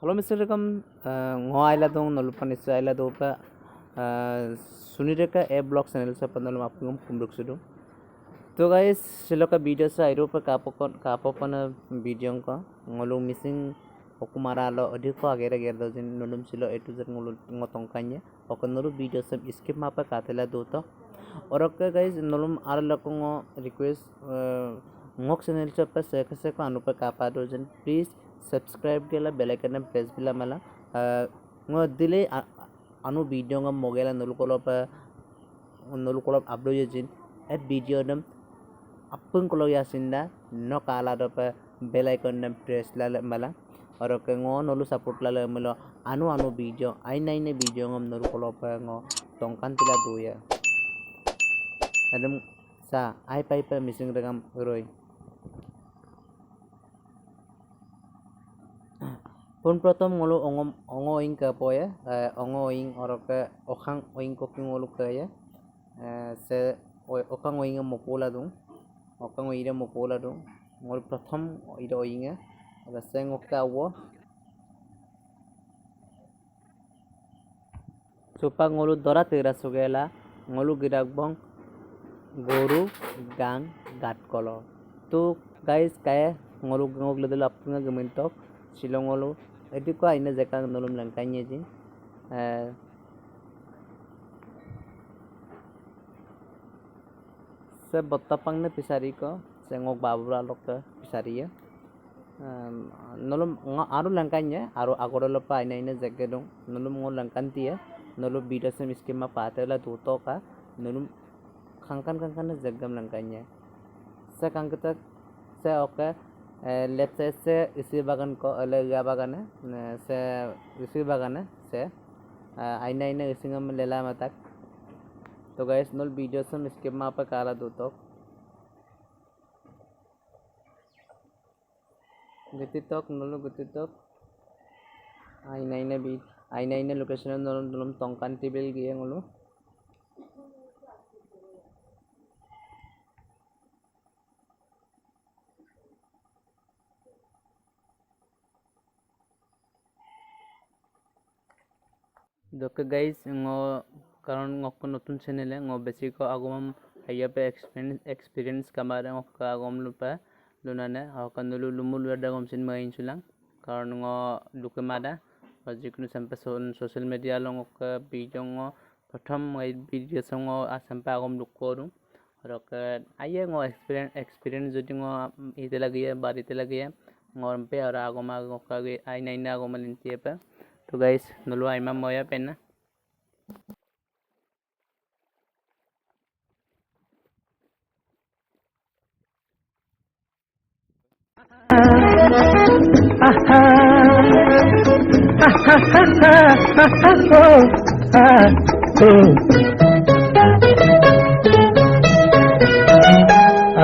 Halo Mr. Rekam ngo aila dong nolupan isu aila do pa sunireka a blog channel sa pandalam apungum kumruk sudu. तो guys चलो का video से आइरो पर कापोपन video का ngolung missing okumara lo अधिक को आगे रह दो जिन नलुम चिलो ए टू जेड ngotong kanya ओकर नलु वीडियो सब skip मापा कातेला दो तो और ओके गाइस नलुम आर लको ngo request ngok channel से पर से को अनु पर कापा दो जिन प्लीज सब्सक्राइब केला बेल आइकन प्रेस बिला मला ngo दिले अनु वीडियो का मोगेला नलु को अपलोड जिन ए वीडियो दम apun kalau yasinda no kala dopa bell icon dan press lala mala oro ke ngo nolu support lala melo anu video ai nai ne video ngom nolu kalau pa ngo tongkan tila duya adam sa ai pai pa missing regam roi pun protom ngolu ongo ing ka poya ongo ing oro ke okhang oing ko ngolu ka ya se okhang oing mo pola dung okang ida mo pola do ngol pratham ida oinga ada seng okta wo sopa ngolu dora tera sugela ngolu girak bong goru gang gat kolo to guys kaya ngolu ngog ledel apnga gementok silongolu edi ko aina jeka nolum langkanye ji से बत्तापंग ने पिसारी को से ngok babura lok ke pisari ya nolom aru langkanya aru agorolo pa ina jagge dong nolom ngol langkanti ya nolom bida se miskema patela duto ka nolom khangkan jaggam langkanya se kangkata se oke left side से इसी बागान को अलग या बागान है से इसी बागान है से आइना इसी में लेला मत तो गाइस नल वीडियो से स्किप मा पर काला दो तो गति तक नलो गति तक आइना इने लोकेशन नलम तंकान टेबल गिए ngolo दोके गाइस ngo कारण ngok नतुन चैनल है ngo बेसी को आगम हाइया पे एक्सपीरियंस कमारे ngok का आगम लुपा लुनाने हकन लुलु लुमुल वेदा गमसिन माइन सुलां कारण ngo लुके मादा जिकुनु संपे सोशल मीडिया लो ngok वीडियो ngo प्रथम वीडियो संगो आसंपे आगम लुकोरु रक आइए ngo एक्सपीरियंस जति ngo इते लगिए बारिते लगिए ngor पे और आगम आगम का आई नाइना आगम लिंतिए पे तो गाइस नलु आइमा मोया पेना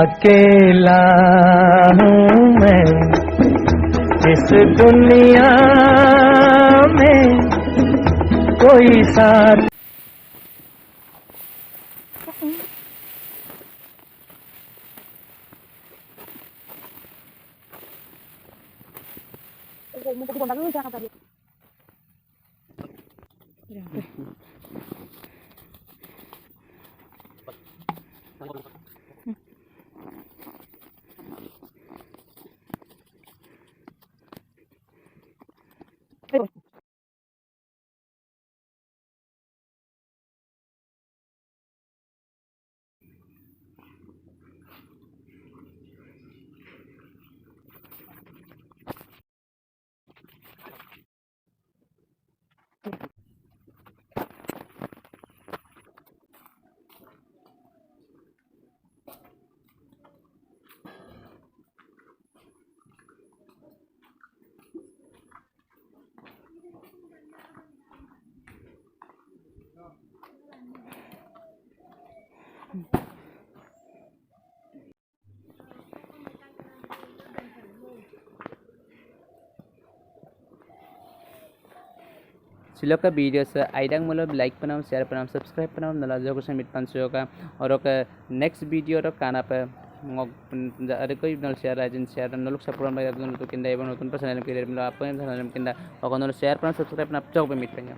अकेला हूँ मैं इस दुनिया में कोई साथ सिलो का वीडियो से आइडंग मतलब लाइक बनाओ शेयर बनाओ सब्सक्राइब बनाओ नला जो कुछ मिट पांच का और नेक्स्ट वीडियो रो काना पे ngok ada ko ibnal share ajin share naluk sapron bay adun to kinda ibon notun pa channel kinda apa yang channel kinda akan share pan subscribe na chok be mit penyo